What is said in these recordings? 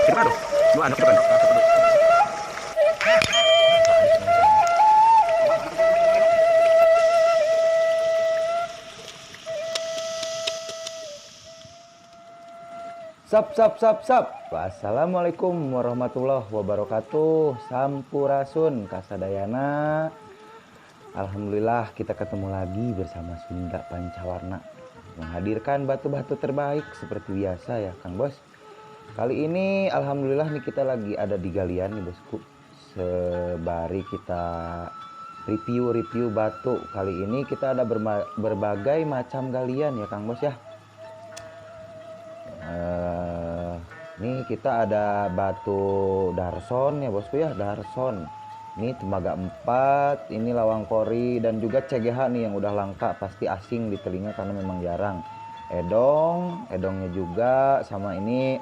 Kita dong. Dua anak depan. Sap. Wassalamualaikum warahmatullahi wabarakatuh. Sampurasun kasadayana. Alhamdulillah kita ketemu lagi bersama Sunda Pancawarna, menghadirkan batu-batu terbaik seperti biasa ya Kang Bos. Kali ini alhamdulillah nih kita lagi ada di galian nih bosku. Sebari kita review batu. Kali ini kita ada berbagai macam galian ya Kang Bos ya. Nih kita ada batu darson ya bosku ya, darson. Ini tembaga 4, ini lawang kori dan juga CGH nih yang udah langka, pasti asing di telinga karena memang jarang. Edongnya juga sama ini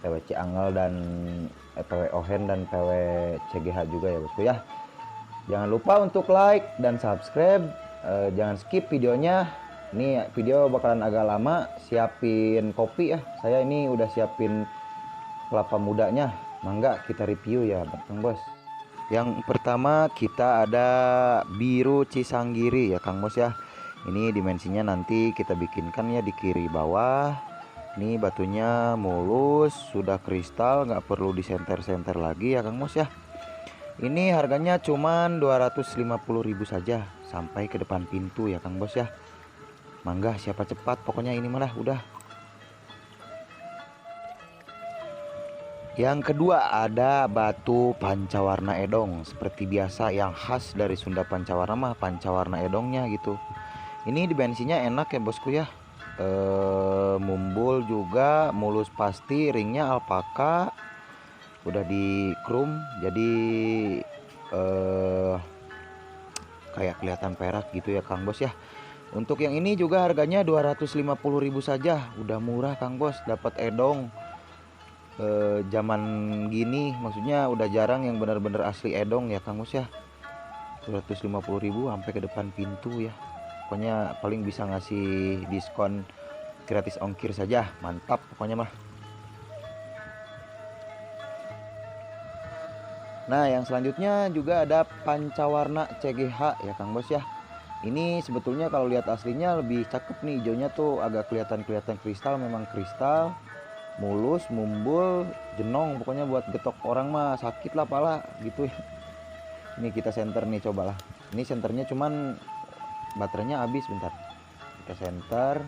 PWC Angel dan PW Ohen dan PW CGH juga ya bosku ya. Jangan lupa untuk like dan subscribe, jangan skip videonya. Ini video bakalan agak lama, siapin kopi ya. Saya ini udah siapin kelapa mudanya. Mangga kita review ya Kang Bos. Yang pertama kita ada biru Cisanggiri ya Kang Bos ya. Ini dimensinya nanti kita bikinkan ya di kiri bawah. Ini batunya mulus, sudah kristal, nggak perlu disenter-senter lagi ya Kang Bos ya. Ini harganya cuman 250.000 saja sampai ke depan pintu ya Kang Bos ya. Mangga siapa cepat pokoknya ini malah udah. Yang kedua ada batu pancawarna edong. Seperti biasa yang khas dari Sunda Pancawarna mah pancawarna edongnya gitu. Ini dimensinya enak ya bosku ya. Mumbul juga, mulus pasti, ringnya alpaka. Udah di chrome jadi kayak kelihatan perak gitu ya Kang Bos ya. Untuk yang ini juga harganya 250.000 saja. Udah murah Kang Bos, dapat edong. Zaman gini maksudnya udah jarang yang benar-benar asli edong ya Kang Bos ya. 250.000 sampai ke depan pintu ya. Pokoknya paling bisa ngasih diskon gratis ongkir saja. Mantap pokoknya mah. Nah, yang selanjutnya juga ada pancawarna CGH ya Kang Bos ya. Ini sebetulnya kalau lihat aslinya lebih cakep nih, hijaunya tuh agak kelihatan kristal, memang kristal, mulus, mumbul, jenong, pokoknya buat getok orang mah sakit lah pala gitu ya. Ini kita senter nih, cobalah. Ini senternya cuman baterainya habis, bentar. Kita senter,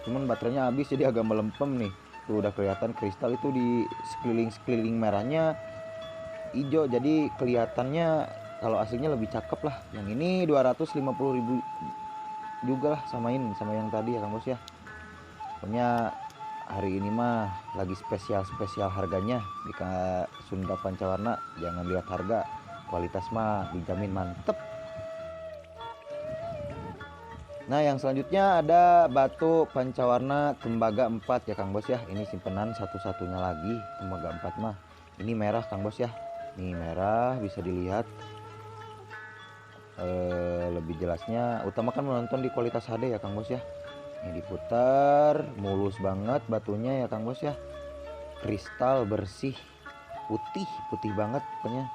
cuman baterainya habis jadi agak melempem nih. Tuh udah kelihatan kristal itu di sekeliling merahnya hijau, jadi kelihatannya kalau aslinya lebih cakep lah. Yang ini 250.000 juga lah, samain sama yang tadi ya Kang Bos ya. Pokoknya hari ini mah lagi spesial harganya di Sunda Pancawarna. Jangan lihat harga, kualitas mah dijamin mantep. Nah, yang selanjutnya ada batu pancawarna tembaga 4 ya Kang Bos ya. Ini simpenan satu-satunya lagi tembaga 4 mah. Ini merah Kang Bos ya. Ini merah bisa dilihat. Lebih jelasnya utamakan menonton di kualitas HD ya Kang Bos ya. Ini diputar, mulus banget batunya ya Kang Bos ya. Kristal bersih, putih banget pokoknya.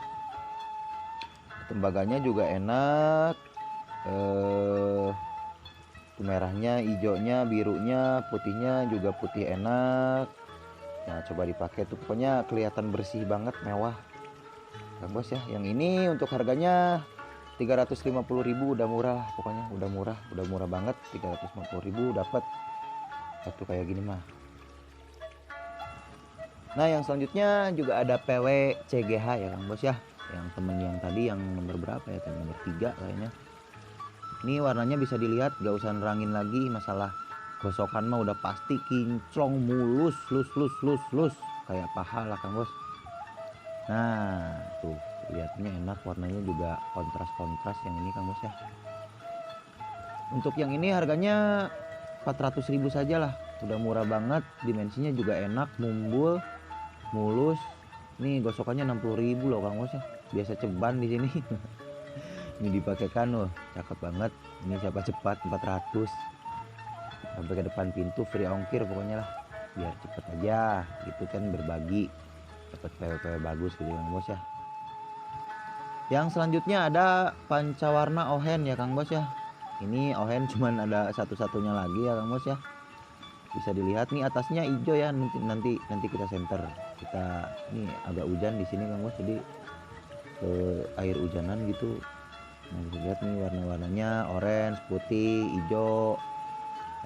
Tembaganya juga enak. Merahnya, hijaunya, birunya, putihnya juga putih enak. Nah, coba dipakai tuh pokoknya kelihatan bersih banget, mewah Kang Bos ya. Yang ini untuk harganya 350.000 udah murah lah, pokoknya udah murah banget. 350.000 dapat satu kayak gini mah. Nah, yang selanjutnya juga ada PW CGH ya Kang Bos ya. Yang temen yang tadi yang nomor berapa ya, nomor 3 kayaknya. Ini warnanya bisa dilihat, gak usah nerangin lagi, masalah gosokan mah udah pasti kinclong, mulus, lus kayak paha lah Kang Bos. Nah, tuh lihatnya enak, warnanya juga kontras yang ini Kang Bos ya. Untuk yang ini harganya 400.000 saja lah, udah murah banget, dimensinya juga enak, mumbul, mulus. Nih gosokannya 60.000 loh Kang Bos ya, biasa ceban di sini. Ini dipakaikan loh, cakep banget. Ini siapa cepat 400. sampai ke depan pintu, free ongkir pokoknya lah, biar cepet aja gitu kan, berbagi dapat PW-PW bagus gitu Kang Bos ya. Yang selanjutnya ada pancawarna ohen ya Kang Bos ya. Ini ohen cuman ada satu-satunya lagi ya Kang Bos ya. Bisa dilihat nih atasnya hijau ya, nanti kita center. Kita ini agak hujan di sini Kang Bos, jadi air hujanan gitu. Nah, bisa lihat nih warna-warnanya orange, putih, hijau.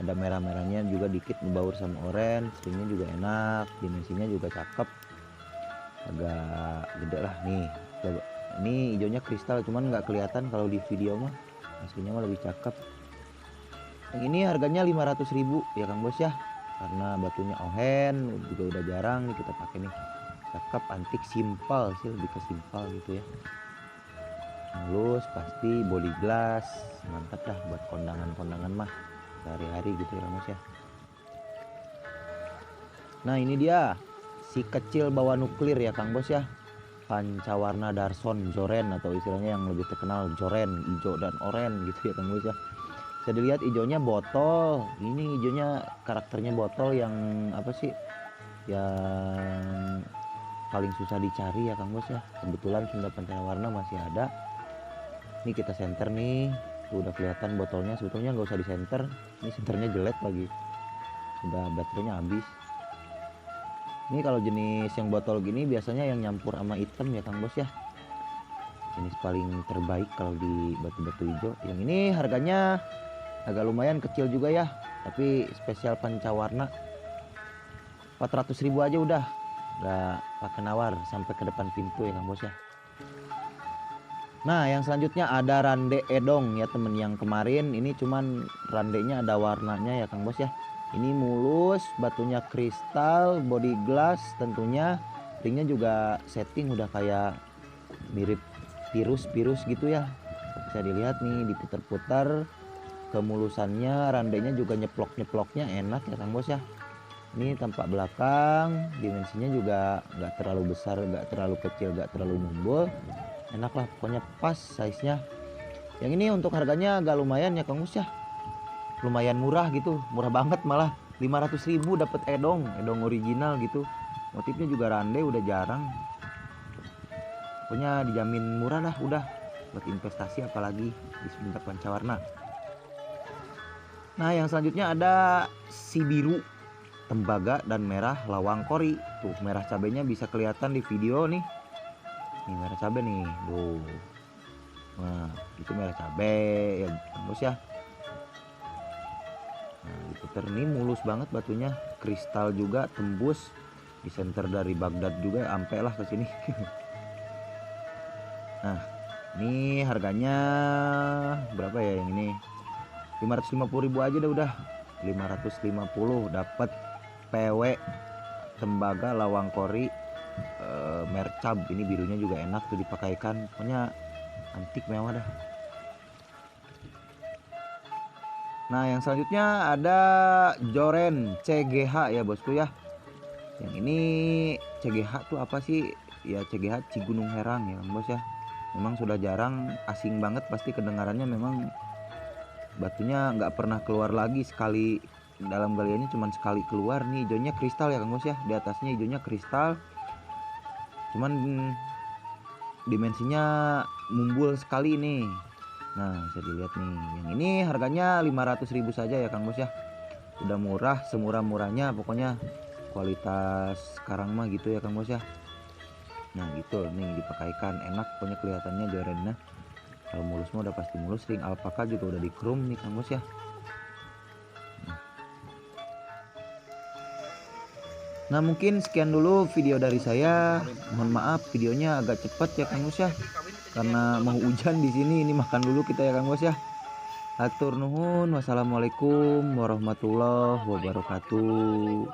Ada merah-merahnya juga dikit ngebaur sama orange. Stringnya juga enak, dimensinya juga cakep. Agak gede lah nih. Ini hijaunya kristal, cuman nggak kelihatan kalau di video mah. Aslinya mah lebih cakep. Yang ini harganya 500.000 ya Kang Bos ya. Karena batunya ohen juga udah jarang nih kita pakai nih. Cakep, antik, simpel sih, lebih ke simpel gitu ya. Halus, pasti, body glass, mantap dah buat kondangan-kondangan mah sehari-hari gitu ya Kang Bos ya. Nah ini dia si kecil bawa nuklir ya Kang Bos ya, pancawarna Darson Joren, atau istilahnya yang lebih terkenal Joren, hijau dan oranye gitu ya Kang Bos ya. Bisa dilihat hijaunya botol, ini hijaunya karakternya botol yang apa sih, yang paling susah dicari ya Kang Bos ya. Kebetulan Sunda Pancawarna masih ada. Ini kita center nih, udah kelihatan botolnya, sebetulnya nggak usah disenter, ini senternya jelek lagi, udah baterainya habis. Ini kalau jenis yang botol gini biasanya yang nyampur sama hitam ya Kang Bos ya, jenis paling terbaik kalau di batu-batu hijau. Yang ini harganya agak lumayan kecil juga ya, tapi spesial pancawarna 400.000 aja udah, nggak pakai nawar sampai ke depan pintu ya Kang Bos ya. Nah yang selanjutnya ada rande edong ya temen, yang kemarin ini cuman randenya ada warnanya ya Kang Bos ya. Ini mulus, batunya kristal, body glass tentunya, ringnya juga setting udah kayak mirip virus gitu ya. Bisa dilihat nih diputar-putar, kemulusannya, randenya juga nyeplok-nyeploknya enak ya Kang Bos ya. Ini tampak belakang, dimensinya juga nggak terlalu besar, nggak terlalu kecil, nggak terlalu mumbul. Enak lah pokoknya, pas size nya. Yang ini untuk harganya agak lumayan ya Kang Bos ya, lumayan murah gitu, murah banget malah, 500.000 dapat edong original gitu. Motifnya juga rande, udah jarang, pokoknya dijamin murah dah udah, buat investasi apalagi di Sunda Pancawarna. Nah yang selanjutnya ada si biru, tembaga dan merah lawang kori. Tuh merah cabenya bisa kelihatan di video nih. Nih merah cabai nih, tuh. Nah, itu merah cabai ya Kang Bos ya. Nah, diputer nih mulus banget batunya, kristal juga tembus, di center dari Baghdad juga sampai lah ke sini. Nah, ini harganya berapa ya yang ini? 550.000 aja udah. 550 dapat PW tembaga lawang kori mercab. Ini birunya juga enak tuh dipakaikan, pokoknya antik mewah dah. Nah yang selanjutnya ada Joren CGH ya bosku ya. Yang ini CGH tuh apa sih ya, CGH Cigunung Herang ya Bos ya. Memang sudah jarang, asing banget pasti kedengarannya, memang batunya nggak pernah keluar lagi, sekali dalam galiannya cuman sekali keluar. Nih hijaunya kristal ya Kang Bos ya, di atasnya hijaunya kristal, cuman dimensinya mumbul sekali nih. Nah bisa dilihat nih, yang ini harganya 500.000 saja ya Kang Bos ya. Udah murah, semurah-murahnya pokoknya, kualitas sekarang mah gitu ya Kang Bos ya. Nah gitu nih dipakaikan, enak pokoknya kelihatannya jorennya. Kalau mulus mah udah pasti mulus, ring alpaka juga udah di chrome nih Kang Bos ya. Nah mungkin sekian dulu video dari saya. Mohon maaf videonya agak cepat ya Kang Bos ya, karena mau hujan di sini. Ini makan dulu kita ya Kang Bos ya. Hatur nuhun, wassalamualaikum warahmatullahi wabarakatuh.